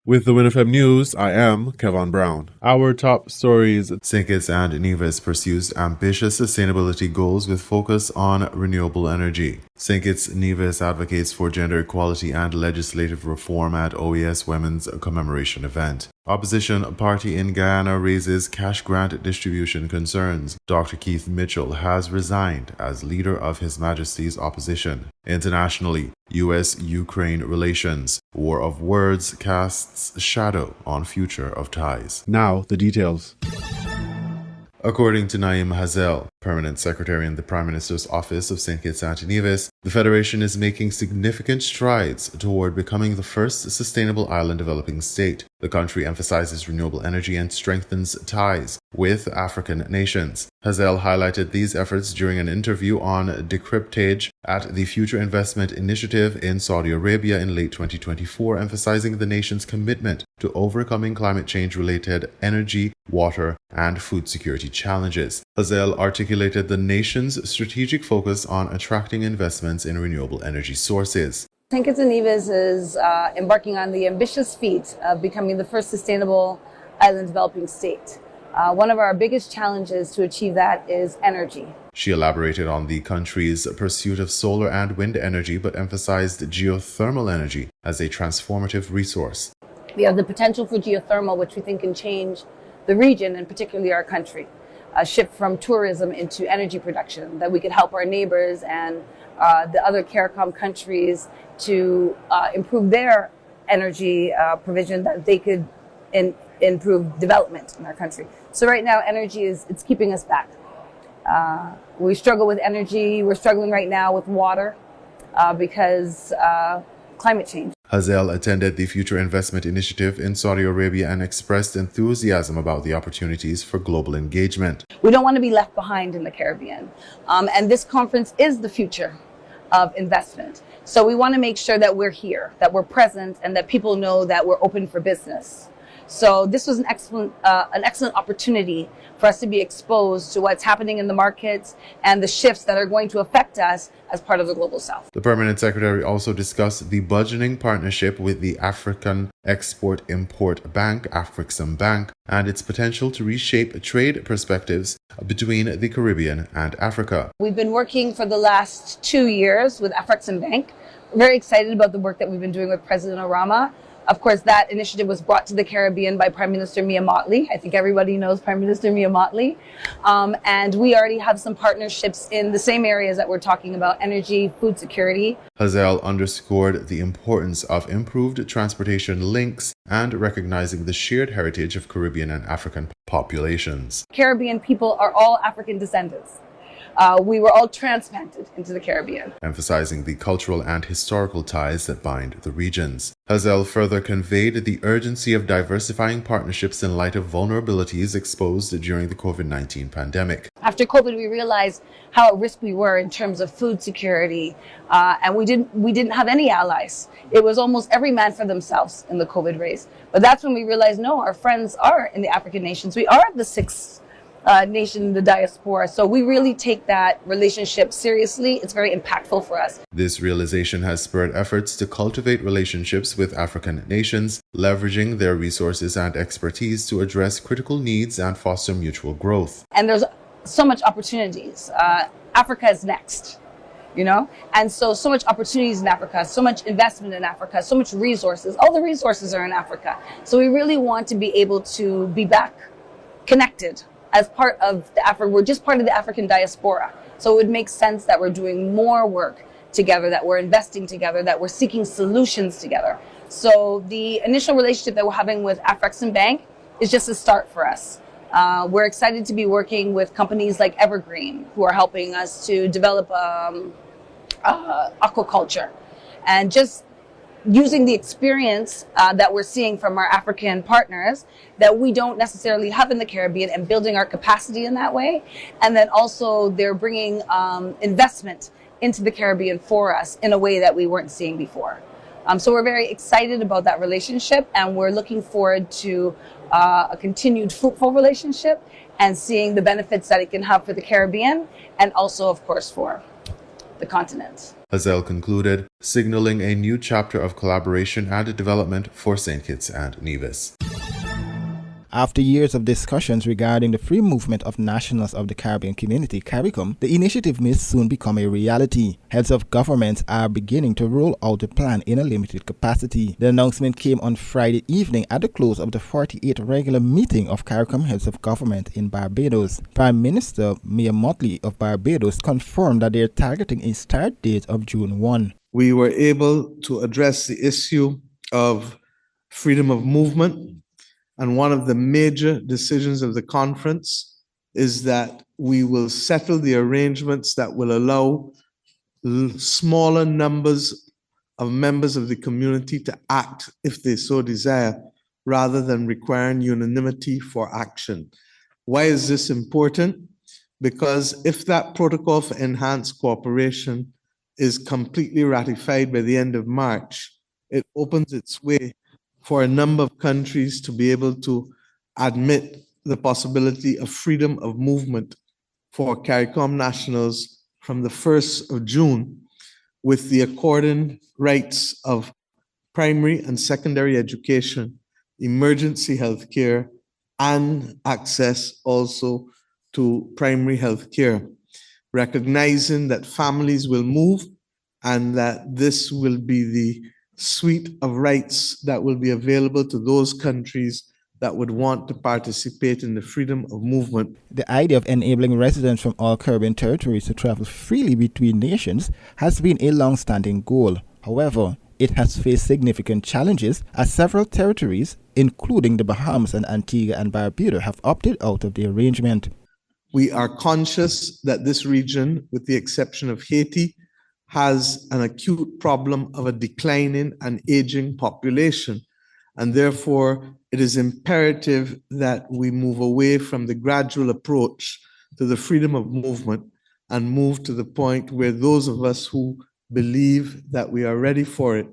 With the WINN FM News, I am Kevin Brown. Our top stories: St. Kitts and Nevis pursues ambitious sustainability goals with focus on renewable energy. St. Kitts Nevis advocates for gender equality and legislative reform at OES Women's commemoration event. Opposition party in Guyana raises cash grant distribution concerns. Dr. Keith Mitchell has resigned as leader of His Majesty's opposition. Internationally, U.S.-Ukraine relations. War of words casts shadow on future of ties. Now, the details. According to Naim Hazel, Permanent Secretary in the Prime Minister's Office of St. Kitts and Nevis, the Federation is making significant strides toward becoming the first sustainable island developing state. The country emphasizes renewable energy and strengthens ties with African nations. Hazel highlighted these efforts during an interview on Decryptage at the Future Investment Initiative in Saudi Arabia in late 2024, emphasizing the nation's commitment to overcoming climate change-related energy, water, and food security challenges. Hazel articulated the nation's strategic focus on attracting investments in renewable energy sources. St. Kitts and Nevis is embarking on the ambitious feat of becoming the first sustainable island developing state. One of our biggest challenges to achieve that is energy. She elaborated on the country's pursuit of solar and wind energy, but emphasized geothermal energy as a transformative resource. We have the potential for geothermal, which we think can change the region and particularly our country. A shift from tourism into energy production, that we could help our neighbors and the other CARICOM countries to improve their energy provision, that they could improve development in our country. So right now, energy it's keeping us back. We struggle with energy. We're struggling right now with water because climate change. Hazel attended the Future Investment Initiative in Saudi Arabia and expressed enthusiasm about the opportunities for global engagement. We don't want to be left behind in the Caribbean. And this conference is the future of investment. So we want to make sure that we're here, that we're present, and that people know that we're open for business. So this was an excellent opportunity for us to be exposed to what's happening in the markets and the shifts that are going to affect us as part of the Global South. The Permanent Secretary also discussed the burgeoning partnership with the African Export-Import Bank, Afrixim Bank, and its potential to reshape trade perspectives between the Caribbean and Africa. We've been working for the last 2 years with Afrixim Bank. We're very excited about the work that we've been doing with President Orama. Of course, that initiative was brought to the Caribbean by Prime Minister Mia Mottley. I think everybody knows Prime Minister Mia Mottley. And we already have some partnerships in the same areas that we're talking about: energy, food security. Hazel underscored the importance of improved transportation links and recognizing the shared heritage of Caribbean and African populations. Caribbean people are all African descendants. We were all transplanted into the Caribbean. Emphasizing the cultural and historical ties that bind the regions. Hazel further conveyed the urgency of diversifying partnerships in light of vulnerabilities exposed during the COVID-19 pandemic. After COVID, we realized how at risk we were in terms of food security, and we didn't have any allies. It was almost every man for themselves in the COVID race. But that's when we realized, no, our friends are in the African nations. We are the sixth nation in the diaspora. So we really take that relationship seriously. It's very impactful for us. This realization has spurred efforts to cultivate relationships with African nations, leveraging their resources and expertise to address critical needs and foster mutual growth. And there's so much opportunities. Africa is next, you know? And so much opportunities in Africa, so much investment in Africa, so much resources. All the resources are in Africa. So we really want to be able to be back connected as part of we're just part of the African diaspora. So it would make sense that we're doing more work together, that we're investing together, that we're seeking solutions together. So the initial relationship that we're having with Afrixim Bank is just a start for us. We're excited to be working with companies like Evergreen, who are helping us to develop aquaculture, and just using the experience that we're seeing from our African partners that we don't necessarily have in the Caribbean, and building our capacity in that way. And then also they're bringing investment into the Caribbean for us in a way that we weren't seeing before. So we're very excited about that relationship, and we're looking forward to a continued fruitful relationship and seeing the benefits that it can have for the Caribbean and also, of course, for the continent. Hazel concluded, signaling a new chapter of collaboration and development for St. Kitts and Nevis. After years of discussions regarding the free movement of nationals of the Caribbean community, CARICOM, the initiative may soon become a reality. Heads of governments are beginning to roll out the plan in a limited capacity. The announcement came on Friday evening at the close of the 48th regular meeting of CARICOM heads of government in Barbados. Prime Minister Mia Mottley of Barbados confirmed that they are targeting a start date of June 1. We were able to address the issue of freedom of movement. And one of the major decisions of the conference is that we will settle the arrangements that will allow smaller numbers of members of the community to act if they so desire, rather than requiring unanimity for action. Why is this important? Because if that protocol for enhanced cooperation is completely ratified by the end of March, it opens its way for a number of countries to be able to admit the possibility of freedom of movement for CARICOM nationals from the 1st of June, with the according rights of primary and secondary education, emergency health care, and access also to primary health care, recognizing that families will move and that this will be the suite of rights that will be available to those countries that would want to participate in the freedom of movement. The idea of enabling residents from all Caribbean territories to travel freely between nations has been a long-standing goal. However, it has faced significant challenges as several territories, including the Bahamas and Antigua and Barbuda, have opted out of the arrangement. We are conscious that this region, with the exception of Haiti, has an acute problem of a declining and aging population. And therefore, it is imperative that we move away from the gradual approach to the freedom of movement and move to the point where those of us who believe that we are ready for it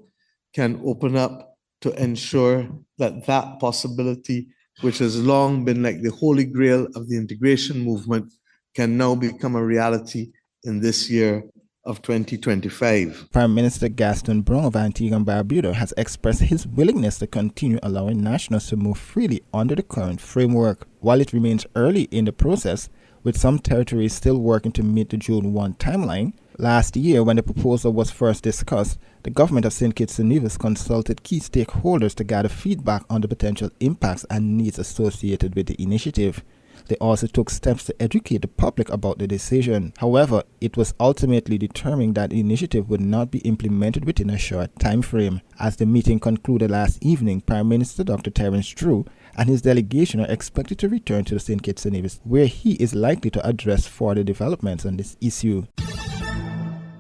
can open up to ensure that that possibility, which has long been like the holy grail of the integration movement, can now become a reality in this year of 2025. Prime Minister Gaston Browne of Antigua and Barbuda has expressed his willingness to continue allowing nationals to move freely under the current framework. While it remains early in the process, with some territories still working to meet the June 1 timeline, last year when the proposal was first discussed, the government of St. Kitts and Nevis consulted key stakeholders to gather feedback on the potential impacts and needs associated with the initiative. They also took steps to educate the public about the decision. However, it was ultimately determined that the initiative would not be implemented within a short time frame. As the meeting concluded last evening, Prime Minister Dr. Terence Drew and his delegation are expected to return to the St. Kitts and Nevis, where he is likely to address further developments on this issue.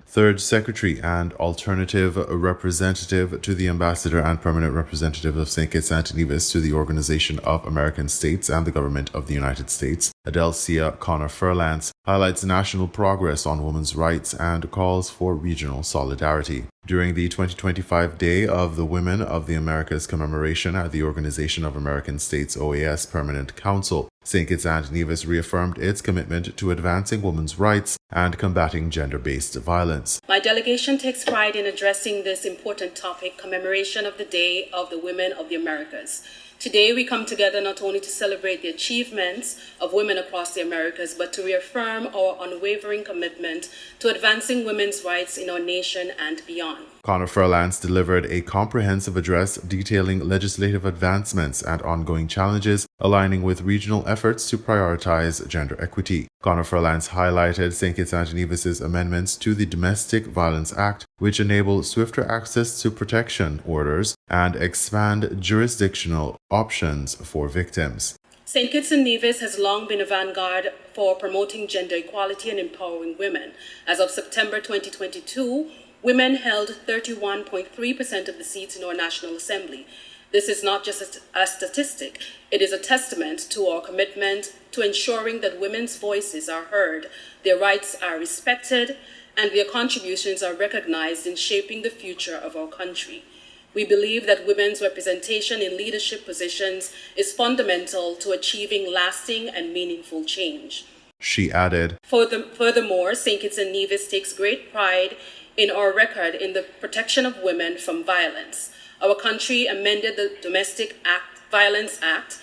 Third Secretary and Alternative Representative to the Ambassador and Permanent Representative of St. Kitts and Nevis to the Organization of American States and the Government of the United States, Adelcia Connor-Furlance, highlights national progress on women's rights and calls for regional solidarity. During the 2025 Day of the Women of the Americas commemoration at the Organization of American States OAS Permanent Council, St. Kitts and Nevis reaffirmed its commitment to advancing women's rights and combating gender-based violence. My delegation takes pride in addressing this important topic, commemoration of the Day of the Women of the Americas. Today, we come together not only to celebrate the achievements of women across the Americas, but to reaffirm our unwavering commitment to advancing women's rights in our nation and beyond. Connor-Furlance delivered a comprehensive address detailing legislative advancements and ongoing challenges, aligning with regional efforts to prioritize gender equity. Connor-Furlance highlighted St. Kitts and Nevis's amendments to the Domestic Violence Act, which enable swifter access to protection orders and expand jurisdictional options for victims. St. Kitts and Nevis has long been a vanguard for promoting gender equality and empowering women. As of September 2022, women held 31.3% of the seats in our National Assembly. This is not just a statistic, it is a testament to our commitment to ensuring that women's voices are heard, their rights are respected, and their contributions are recognized in shaping the future of our country. We believe that women's representation in leadership positions is fundamental to achieving lasting and meaningful change. She added, Furthermore, St. Kitts and Nevis takes great pride in our record in the protection of women from violence. Our country amended the Violence Act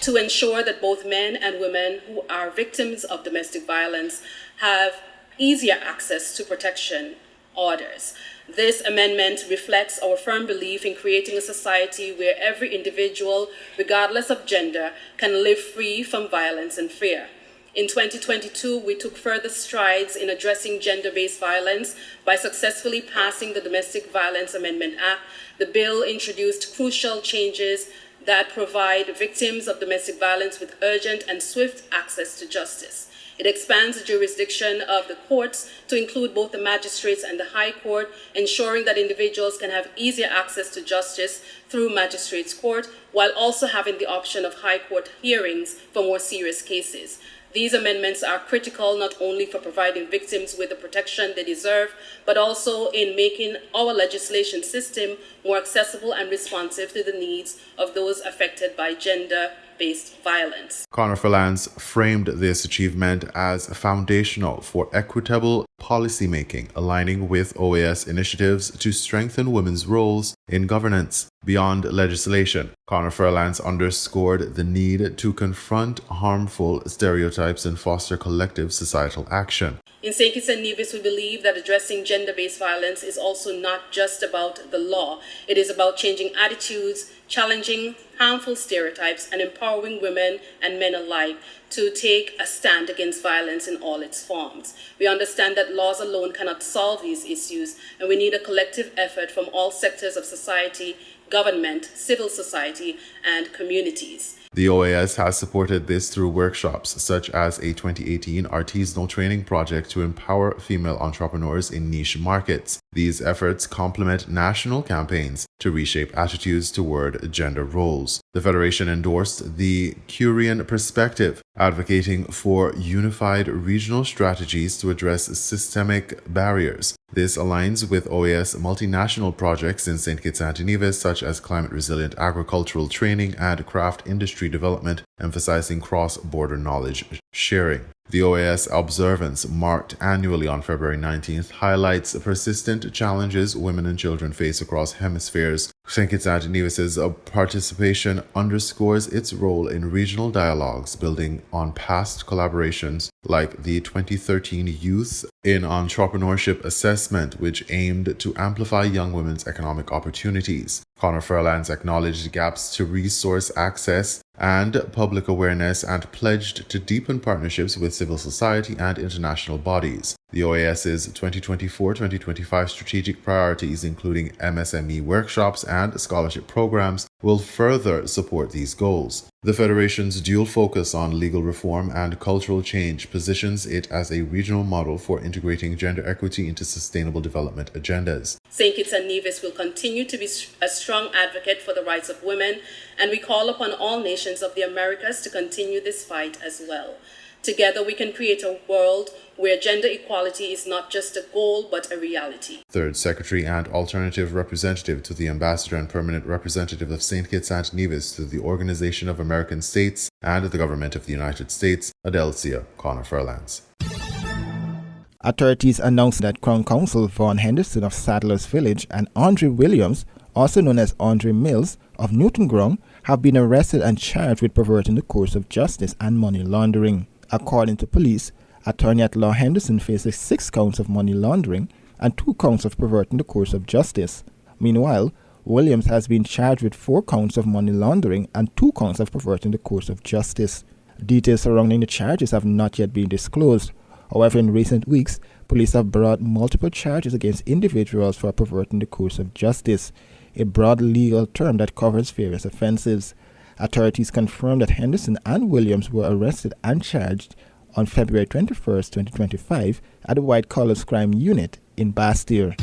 to ensure that both men and women who are victims of domestic violence have easier access to protection orders. This amendment reflects our firm belief in creating a society where every individual, regardless of gender, can live free from violence and fear. In 2022, we took further strides in addressing gender-based violence by successfully passing the Domestic Violence Amendment Act. The bill introduced crucial changes that provide victims of domestic violence with urgent and swift access to justice. It expands the jurisdiction of the courts to include both the magistrates and the High Court, ensuring that individuals can have easier access to justice through magistrates' court, while also having the option of High Court hearings for more serious cases. These amendments are critical not only for providing victims with the protection they deserve, but also in making our legislation system more accessible and responsive to the needs of those affected by gender-based violence. Conifer Lands framed this achievement as foundational for equitable policymaking, aligning with OAS initiatives to strengthen women's roles in governance. Beyond legislation, Conifer Lands underscored the need to confront harmful stereotypes and foster collective societal action. In St. Kitts and Nevis, we believe that addressing gender-based violence is also not just about the law. It is about changing attitudes, challenging harmful stereotypes, and empowering women and men alike to take a stand against violence in all its forms. We understand that laws alone cannot solve these issues, and we need a collective effort from all sectors of society, government, civil society, and communities. The OAS has supported this through workshops such as a 2018 artisanal training project to empower female entrepreneurs in niche markets. These efforts complement national campaigns to reshape attitudes toward gender roles. The Federation endorsed the Curian perspective, advocating for unified regional strategies to address systemic barriers. This aligns with OAS multinational projects in St. Kitts and Nevis, such as climate-resilient agricultural training and craft industry development, emphasizing cross-border knowledge sharing. The OAS observance, marked annually on February 19th, highlights persistent challenges women and children face across hemispheres. St. Kitts and Nevis's participation underscores its role in regional dialogues, building on past collaborations like the 2013 Youth in Entrepreneurship Assessment, which aimed to amplify young women's economic opportunities. Conifer Lands acknowledged gaps to resource access and public awareness and pledged to deepen partnerships with civil society and international bodies. The OAS's 2024-2025 strategic priorities, including MSME workshops and scholarship programs, will further support these goals. The Federation's dual focus on legal reform and cultural change positions it as a regional model for integrating gender equity into sustainable development agendas. St. Kitts and Nevis will continue to be a strong advocate for the rights of women, and we call upon all nations of the Americas to continue this fight as well. Together, we can create a world where gender equality is not just a goal, but a reality. Third Secretary and Alternative Representative to the Ambassador and Permanent Representative of St. Kitts and Nevis to the Organization of American States and the Government of the United States, Adelcia Conifer Lands. Authorities announced that Crown Counsel Vaughn Henderson of Sadler's Village and Andre Williams, also known as Andre Mills, of Newton Ground, have been arrested and charged with perverting the course of justice and money laundering. According to police, Attorney-at-Law Henderson faces 6 counts of money laundering and 2 counts of perverting the course of justice. Meanwhile, Williams has been charged with 4 counts of money laundering and 2 counts of perverting the course of justice. Details surrounding the charges have not yet been disclosed. However, in recent weeks, police have brought multiple charges against individuals for perverting the course of justice, a broad legal term that covers various offenses. Authorities confirmed that Henderson and Williams were arrested and charged on February 21, 2025 at the White Collars Crime Unit in Bastille.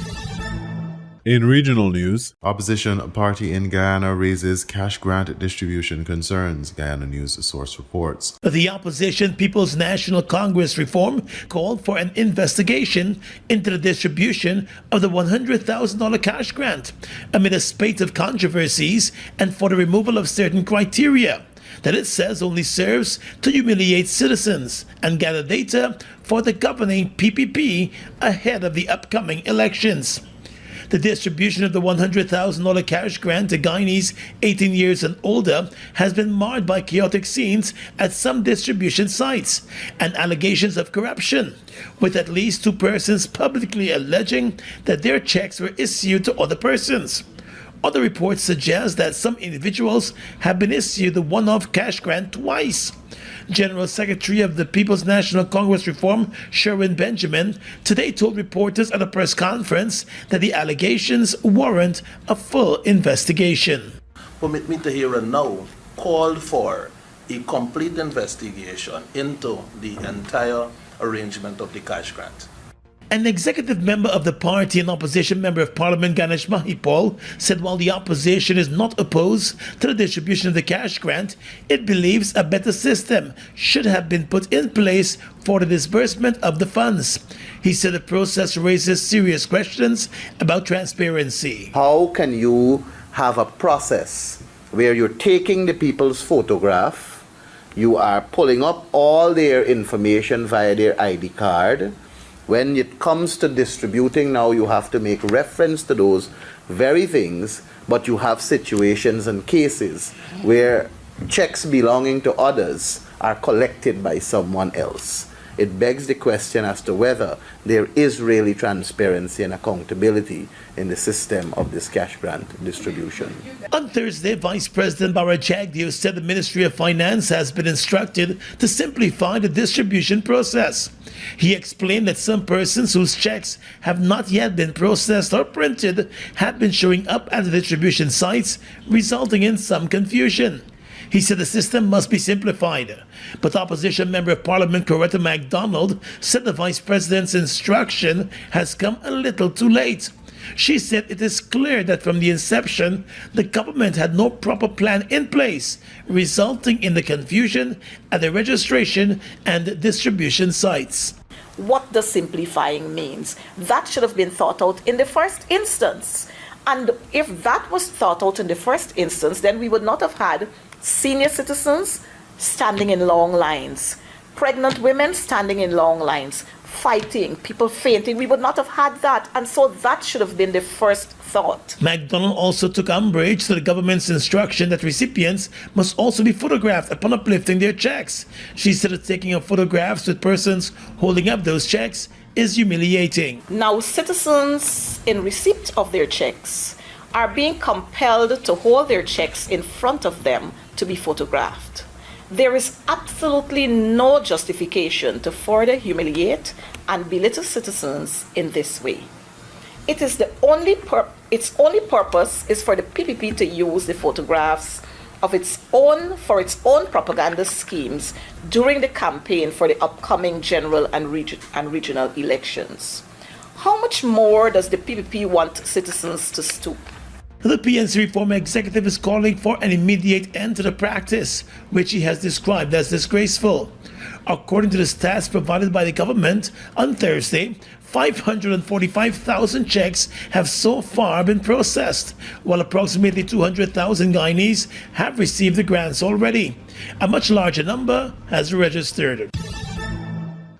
In regional news, opposition party in Guyana raises cash grant distribution concerns, Guyana News source reports. The opposition People's National Congress Reform called for an investigation into the distribution of the $100,000 cash grant amid a spate of controversies and for the removal of certain criteria. that it says only serves to humiliate citizens and gather data for the governing PPP ahead of the upcoming elections. The distribution of the $100,000 cash grant to Guineas 18 years and older has been marred by chaotic scenes at some distribution sites and allegations of corruption, with at least 2 persons publicly alleging that their checks were issued to other persons. Other reports suggest that some individuals have been issued the one-off cash grant twice. General Secretary of the People's National Congress Reform, Sherwin Benjamin, today told reporters at a press conference that the allegations warrant a full investigation. Permit me to here and now call for a complete investigation into the entire arrangement of the cash grant. An executive member of the party and opposition member of Parliament, Ganesh Mahipal, said while the opposition is not opposed to the distribution of the cash grant, it believes a better system should have been put in place for the disbursement of the funds. He said the process raises serious questions about transparency. How can you have a process where you're taking the people's photograph, you are pulling up all their information via their ID card? When it comes to distributing, now you have to make reference to those very things, but you have situations and cases where checks belonging to others are collected by someone else. It begs the question as to whether there is really transparency and accountability in the system of this cash grant distribution. On Thursday, Vice President Bara Jagdeo said the Ministry of Finance has been instructed to simplify the distribution process. He explained that some persons whose checks have not yet been processed or printed have been showing up at the distribution sites, resulting in some confusion. He said the system must be simplified. But opposition member of Parliament Coretta MacDonald said the Vice President's instruction has come a little too late. She said it is clear that from the inception, the government had no proper plan in place, resulting in the confusion at the registration and distribution sites. What does simplifying means? That should have been thought out in the first instance. And if that was thought out in the first instance, then we would not have had senior citizens standing in long lines, pregnant women standing in long lines, fighting, people fainting. We would not have had that. And so that should have been the first thought. MacDonald also took umbrage to the government's instruction that recipients must also be photographed upon uplifting their checks. She said that taking of photographs with persons holding up those checks is humiliating. Now, citizens in receipt of their checks are being compelled to hold their checks in front of them to be photographed. There is absolutely no justification to further humiliate and belittle citizens in this way. Its only purpose is for the PPP to use the photographs of for its own propaganda schemes during the campaign for the upcoming general and regional elections. How much more does the PPP want citizens to stoop? The PNC Reform Executive is calling for an immediate end to the practice, which he has described as disgraceful. According to the stats provided by the government, on Thursday, 545,000 checks have so far been processed, while approximately 200,000 Guineas have received the grants already. A much larger number has registered.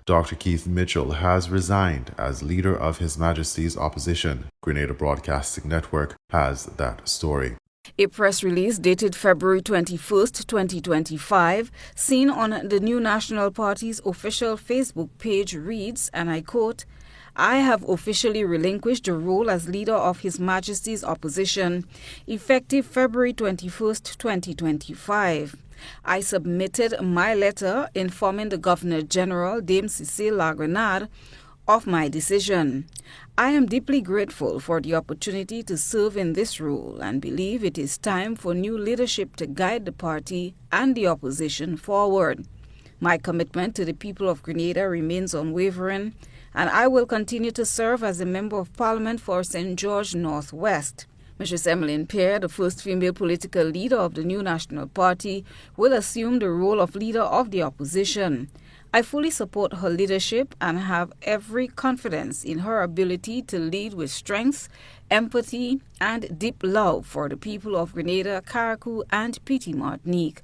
Dr. Keith Mitchell has resigned as leader of His Majesty's opposition. Grenada Broadcasting Network has that story. A press release dated February 21st, 2025, seen on the New National Party's official Facebook page reads, and I quote, "I have officially relinquished the role as leader of His Majesty's opposition, effective February 21st, 2025. I submitted my letter informing the Governor-General, Dame Cecile Lagrenade, of my decision. I am deeply grateful for the opportunity to serve in this role and believe it is time for new leadership to guide the party and the opposition forward. My commitment to the people of Grenada remains unwavering, and I will continue to serve as a Member of Parliament for St. George Northwest." Mrs. Emmeline Pear, the first female political leader of the New National Party, will assume the role of leader of the opposition. I fully support her leadership and have every confidence in her ability to lead with strength, empathy, and deep love for the people of Grenada, Carriacou, and Petite Martinique.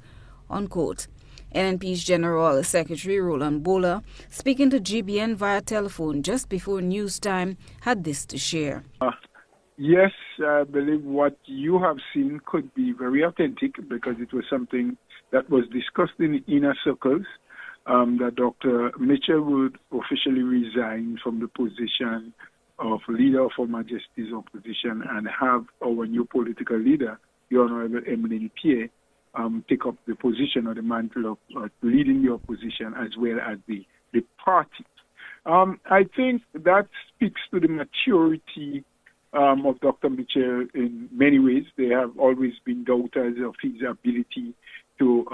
unquote. NNP's General Secretary Roland Bowler, speaking to GBN via telephone just before news time, had this to share. Yes, I believe what you have seen could be very authentic because it was something that was discussed in the inner circles, that Dr. Mitchell would officially resign from the position of leader of Her Majesty's opposition and have our new political leader, the Honorable Emmeline Pierre, take up the position or the mantle of leading the opposition as well as the party. I think that speaks to the maturity of Dr. Mitchell in many ways. There have always been doubters of his ability to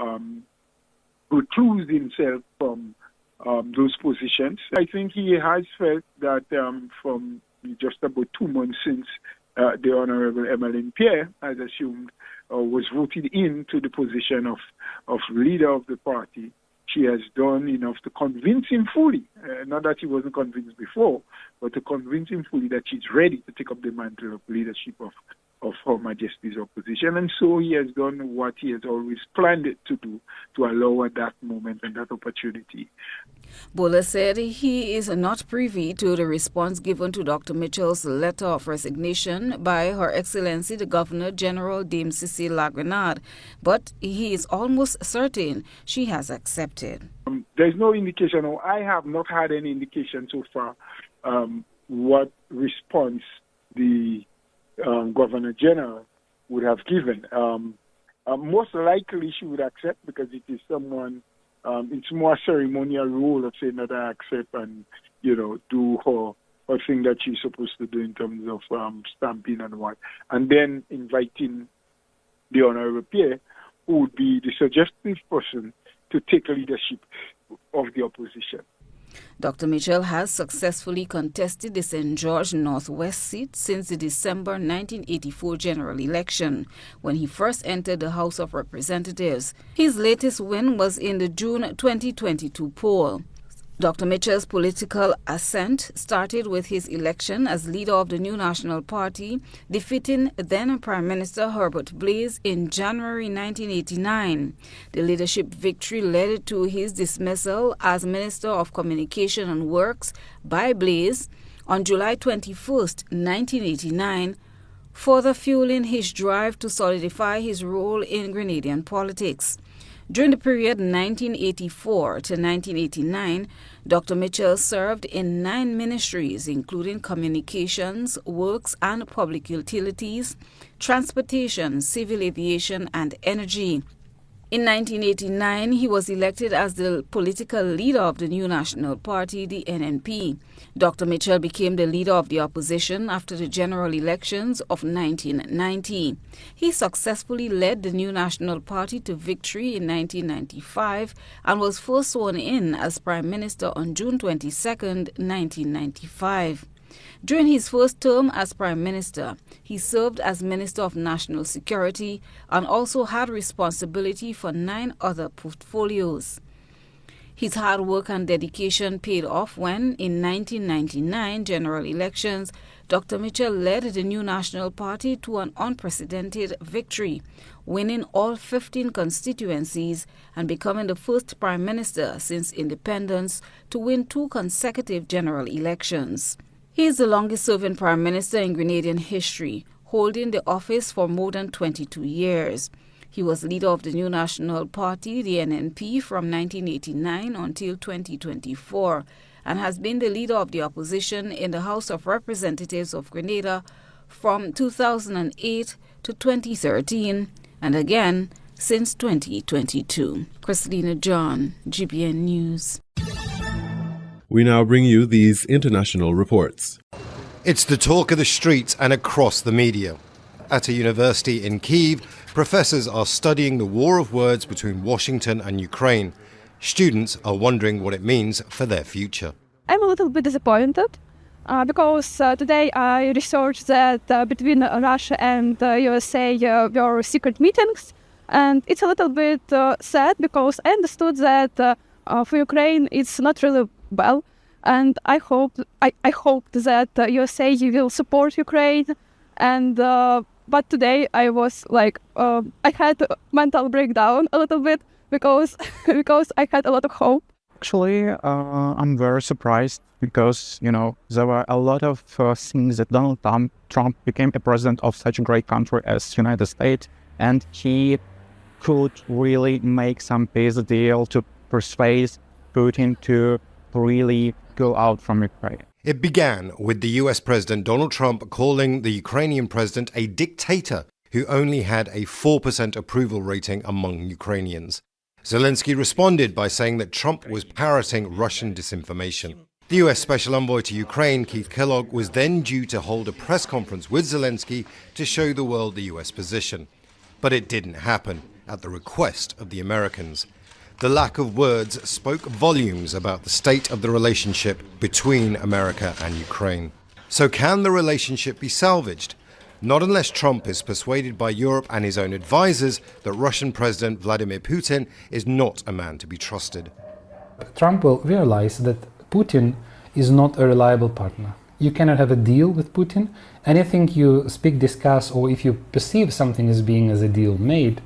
recluse himself from those positions. I think he has felt that from just about 2 months since the Honorable Emmeline Pierre has assumed was voted into the position of leader of the party, she has done enough to convince him fully, not that he wasn't convinced before, but to convince him fully that she's ready to take up the mantle of leadership of Her Majesty's opposition. And so he has done what he has always planned it to do, to allow at that moment and that opportunity. Bowler said he is not privy to the response given to Dr. Mitchell's letter of resignation by Her Excellency the Governor-General Dame Cecile Lagrenade, but he is almost certain she has accepted. There's no indication, or I have not had any indication so far, what response the Governor General would have given. Most likely she would accept because it is someone, it's more a ceremonial role of saying that I accept and, do her thing that she's supposed to do in terms of stamping and what. And then inviting the Honorable Pierre, who would be the suggestive person to take leadership of the opposition. Dr. Mitchell has successfully contested the St. George Northwest seat since the December 1984 general election, when he first entered the House of Representatives. His latest win was in the June 2022 poll. Dr. Mitchell's political ascent started with his election as leader of the New National Party, defeating then Prime Minister Herbert Blaise in January 1989. The leadership victory led to his dismissal as Minister of Communication and Works by Blaise on July 21, 1989, further fueling his drive to solidify his role in Grenadian politics. During the period 1984 to 1989, Dr. Mitchell served in 9 ministries, including communications, works and public utilities, transportation, civil aviation, and energy. In 1989, he was elected as the political leader of the New National Party, the NNP. Dr. Mitchell became the leader of the opposition after the general elections of 1990. He successfully led the New National Party to victory in 1995 and was first sworn in as Prime Minister on June 22, 1995. During his first term as Prime Minister, he served as Minister of National Security and also had responsibility for 9 other portfolios. His hard work and dedication paid off when, in 1999 general elections, Dr. Mitchell led the New National Party to an unprecedented victory, winning all 15 constituencies and becoming the first Prime Minister since independence to win 2 consecutive general elections. He is the longest-serving Prime Minister in Grenadian history, holding the office for more than 22 years. He was leader of the New National Party, the NNP, from 1989 until 2024, and has been the leader of the opposition in the House of Representatives of Grenada from 2008 to 2013, and again since 2022. Christina John, GBN News. We now bring you these international reports. It's the talk of the streets and across the media. At a university in Kyiv, professors are studying the war of words between Washington and Ukraine. Students are wondering what it means for their future. I'm a little bit disappointed because today I researched that between Russia and USA were secret meetings, and it's a little bit sad because I understood that for Ukraine it's not really well, and I hoped that USA will support Ukraine, and but today I was like I had a mental breakdown a little bit because I had a lot of hope. Actually, I'm very surprised because, there were a lot of things that Donald Trump became a president of such a great country as United States, and he could really make some peace deal to persuade Putin to really go out from Ukraine. It began with the US President Donald Trump calling the Ukrainian president a dictator who only had a 4% approval rating among Ukrainians. Zelensky responded by saying that Trump was parroting Russian disinformation. The US Special Envoy to Ukraine, Keith Kellogg, was then due to hold a press conference with Zelensky to show the world the US position. But it didn't happen, at the request of the Americans. The lack of words spoke volumes about the state of the relationship between America and Ukraine. So can the relationship be salvaged? Not unless Trump is persuaded by Europe and his own advisors that Russian President Vladimir Putin is not a man to be trusted. Trump will realize that Putin is not a reliable partner. You cannot have a deal with Putin. Anything you speak, discuss, or if you perceive something as being as a deal made,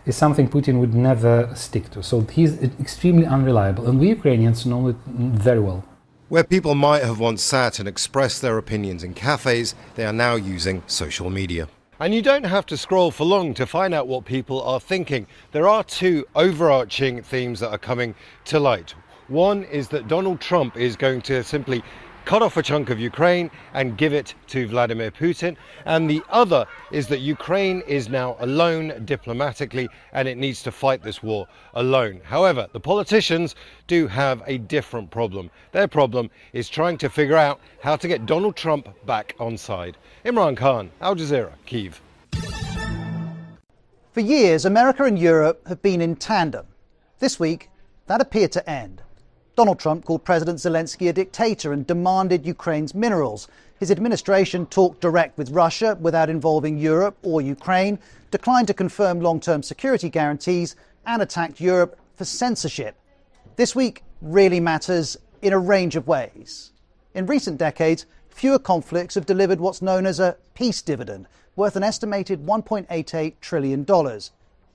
is something Putin would never stick to. So he's extremely unreliable, and we Ukrainians know it very well. Where people might have once sat and expressed their opinions in cafes, they are now using social media. And you don't have to scroll for long to find out what people are thinking. There are two overarching themes that are coming to light. One is that Donald Trump is going to simply cut off a chunk of Ukraine and give it to Vladimir Putin. And the other is that Ukraine is now alone diplomatically and it needs to fight this war alone. However, the politicians do have a different problem. Their problem is trying to figure out how to get Donald Trump back on side. Imran Khan, Al Jazeera, Kyiv. For years, America and Europe have been in tandem. This week, that appeared to end. Donald Trump called President Zelensky a dictator and demanded Ukraine's minerals. His administration talked direct with Russia without involving Europe or Ukraine, declined to confirm long-term security guarantees, and attacked Europe for censorship. This week really matters in a range of ways. In recent decades, fewer conflicts have delivered what's known as a peace dividend, worth an estimated $1.88 trillion.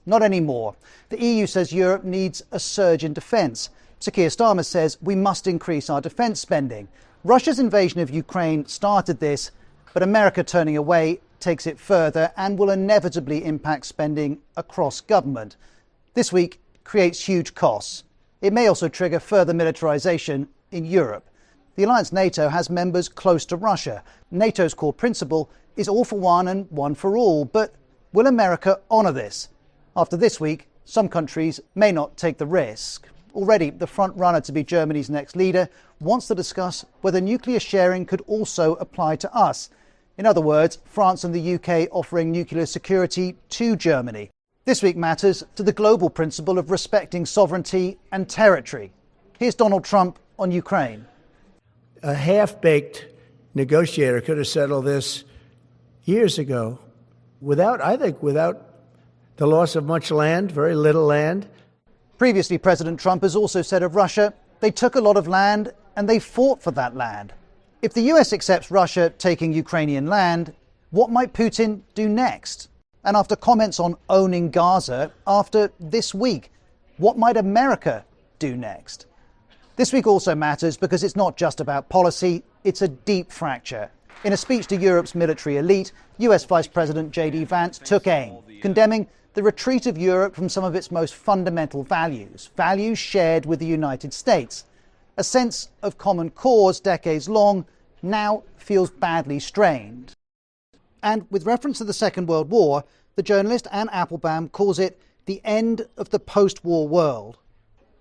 Not anymore. The EU says Europe needs a surge in defence. Sir Keir Starmer says we must increase our defence spending. Russia's invasion of Ukraine started this, but America turning away takes it further and will inevitably impact spending across government. This week creates huge costs. It may also trigger further militarisation in Europe. The alliance NATO has members close to Russia. NATO's core principle is all for one and one for all. But will America honour this? After this week, some countries may not take the risk. Already, the front runner to be Germany's next leader wants to discuss whether nuclear sharing could also apply to us. In other words, France and the UK offering nuclear security to Germany. This week matters to the global principle of respecting sovereignty and territory. Here's Donald Trump on Ukraine. A half-baked negotiator could have settled this years ago without the loss of much land, very little land. Previously, President Trump has also said of Russia, they took a lot of land and they fought for that land. If the US accepts Russia taking Ukrainian land, what might Putin do next? And after comments on owning Gaza, after this week, what might America do next? This week also matters because it's not just about policy, it's a deep fracture. In a speech to Europe's military elite, US Vice President J.D. Vance took aim, condemning the retreat of Europe from some of its most fundamental values, values shared with the United States. A sense of common cause, decades long, now feels badly strained. And with reference to the Second World War, the journalist Anne Applebaum calls it the end of the post-war world.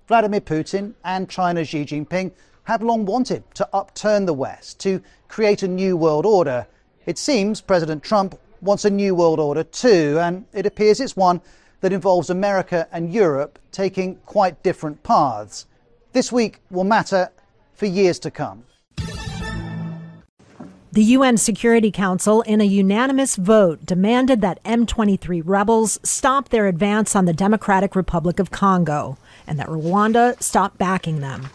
Vladimir Putin and China's Xi Jinping have long wanted to upturn the West, to create a new world order. It seems President Trump wants a new world order too, and it appears it's one that involves America and Europe taking quite different paths. This week will matter for years to come. The UN Security Council, in a unanimous vote, demanded that M23 rebels stop their advance on the Democratic Republic of Congo and that Rwanda stop backing them.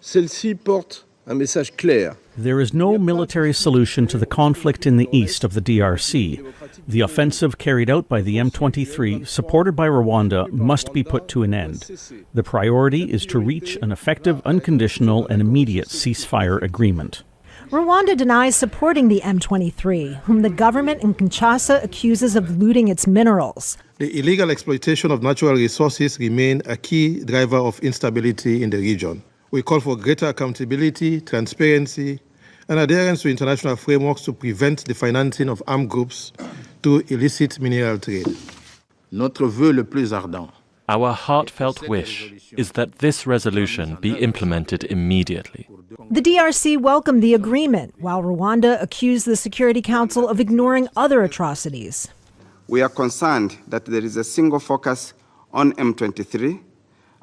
Celle-ci porte Un message clair. There is no military solution to the conflict in the east of the DRC. The offensive carried out by the M23, supported by Rwanda, must be put to an end. The priority is to reach an effective, unconditional, and immediate ceasefire agreement. Rwanda denies supporting the M23, whom the government in Kinshasa accuses of looting its minerals. The illegal exploitation of natural resources remain a key driver of instability in the region. We call for greater accountability, transparency, and adherence to international frameworks to prevent the financing of armed groups through illicit mineral trade. Notre vœu le plus ardent. Our heartfelt wish is that this resolution be implemented immediately. The DRC welcomed the agreement, while Rwanda accused the Security Council of ignoring other atrocities. We are concerned that there is a single focus on M23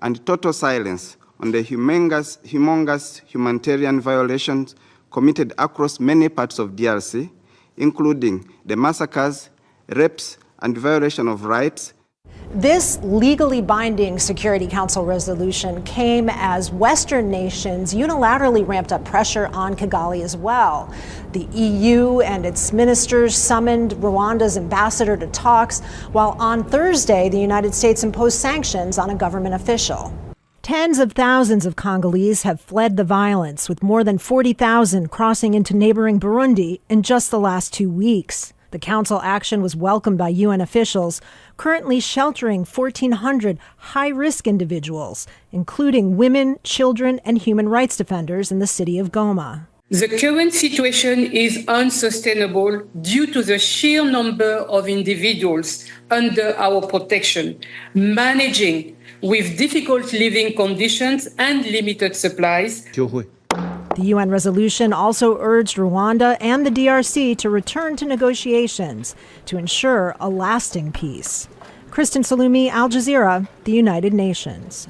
and total silence on the humongous humanitarian violations committed across many parts of DRC, including the massacres, rapes, and violation of rights. This legally binding Security Council resolution came as Western nations unilaterally ramped up pressure on Kigali as well. The EU and its ministers summoned Rwanda's ambassador to talks, while on Thursday, the United States imposed sanctions on a government official. Tens of thousands of Congolese have fled the violence, with more than 40,000 crossing into neighboring Burundi in just the last 2 weeks. The council action was welcomed by UN officials, currently sheltering 1,400 high-risk individuals, including women, children, and human rights defenders in the city of Goma. The current situation is unsustainable due to the sheer number of individuals under our protection, managing with difficult living conditions and limited supplies. The UN resolution also urged Rwanda and the DRC to return to negotiations to ensure a lasting peace. Kristen Salumi, Al Jazeera, the United Nations.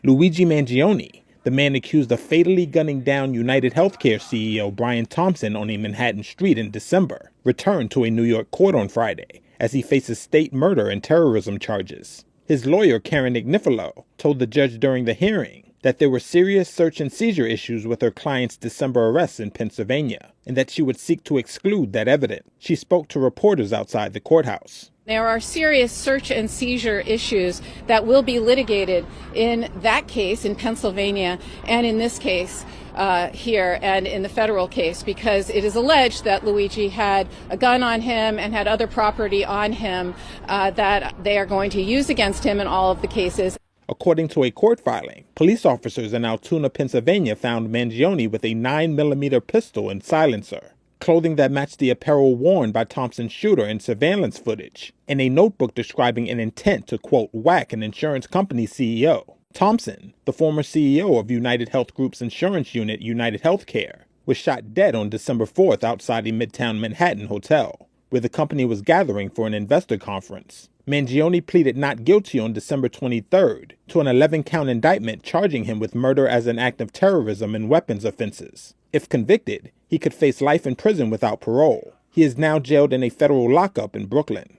Luigi Mangione, the man accused of fatally gunning down United Healthcare CEO Brian Thompson on a Manhattan street in December, returned to a New York court on Friday as he faces state murder and terrorism charges. His lawyer, Karen Ignifilo, told the judge during the hearing that there were serious search and seizure issues with her client's December arrests in Pennsylvania, and that she would seek to exclude that evidence. She spoke to reporters outside the courthouse. There are serious search and seizure issues that will be litigated in that case in Pennsylvania and in this case here and in the federal case, because it is alleged that Luigi had a gun on him and had other property on him that they are going to use against him in all of the cases. According to a court filing, police officers in Altoona, Pennsylvania found Mangione with a 9mm pistol and silencer, clothing that matched the apparel worn by Thompson's shooter in surveillance footage, and a notebook describing an intent to, quote, whack an insurance company CEO. Thompson, the former CEO of United Health Group's insurance unit, United Healthcare, was shot dead on December 4th outside a Midtown Manhattan hotel, where the company was gathering for an investor conference. Mangione pleaded not guilty on December 23rd to an 11-count indictment charging him with murder as an act of terrorism and weapons offenses. If convicted, he could face life in prison without parole. He is now jailed in a federal lockup in Brooklyn.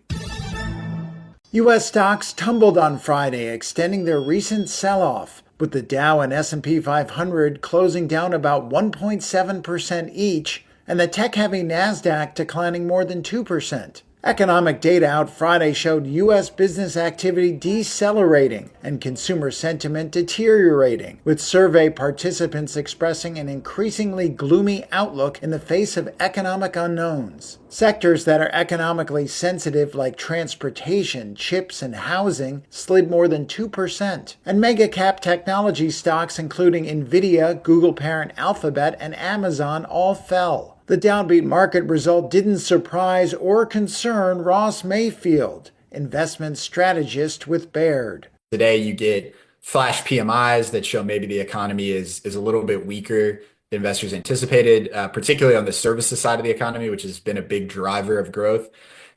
U.S. stocks tumbled on Friday, extending their recent sell-off, with the Dow and S&P 500 closing down about 1.7% each, and the tech-heavy Nasdaq declining more than 2%. Economic data out Friday showed U.S. business activity decelerating and consumer sentiment deteriorating, with survey participants expressing an increasingly gloomy outlook in the face of economic unknowns. Sectors that are economically sensitive, like transportation, chips, and housing, slid more than 2%. And mega-cap technology stocks, including Nvidia, Google parent Alphabet, and Amazon, all fell. The downbeat market result didn't surprise or concern Ross Mayfield, investment strategist with Baird. Today you get flash PMIs that show maybe the economy is a little bit weaker than investors anticipated, particularly on the services side of the economy, which has been a big driver of growth.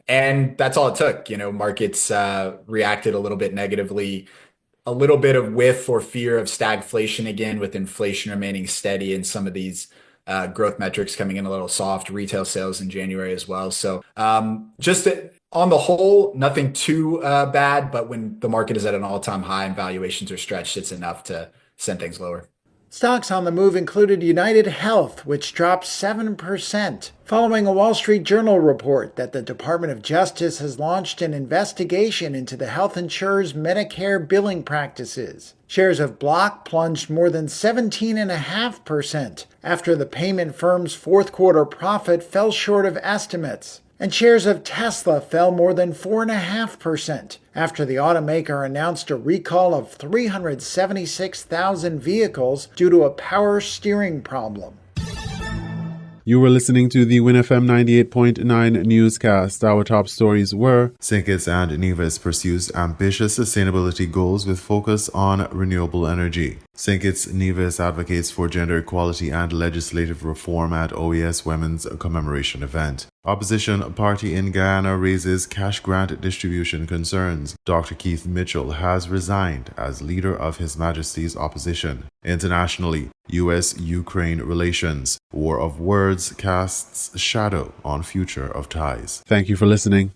And that's all it took. Markets reacted a little bit negatively, a little bit of whiff or fear of stagflation again, with inflation remaining steady and some of these growth metrics coming in a little soft, retail sales in January as well. So just on the whole, nothing too bad, but when the market is at an all-time high and valuations are stretched, it's enough to send things lower. Stocks on the move included United Health, which dropped 7%, following a Wall Street Journal report that the Department of Justice has launched an investigation into the health insurer's Medicare billing practices. Shares of Block plunged more than 17.5% after the payment firm's fourth quarter profit fell short of estimates. And shares of Tesla fell more than 4.5% after the automaker announced a recall of 376,000 vehicles due to a power steering problem. You were listening to the WINN FM 98.9 newscast. Our top stories were Sinkis and Nevis pursues ambitious sustainability goals with focus on renewable energy. Sinkis Nevis advocates for gender equality and legislative reform at OAS Women's commemoration event. Opposition party in Guyana raises cash grant distribution concerns. Dr. Keith Mitchell has resigned as leader of His Majesty's opposition. Internationally, U.S.-Ukraine relations. War of words casts shadow on future of ties. Thank you for listening.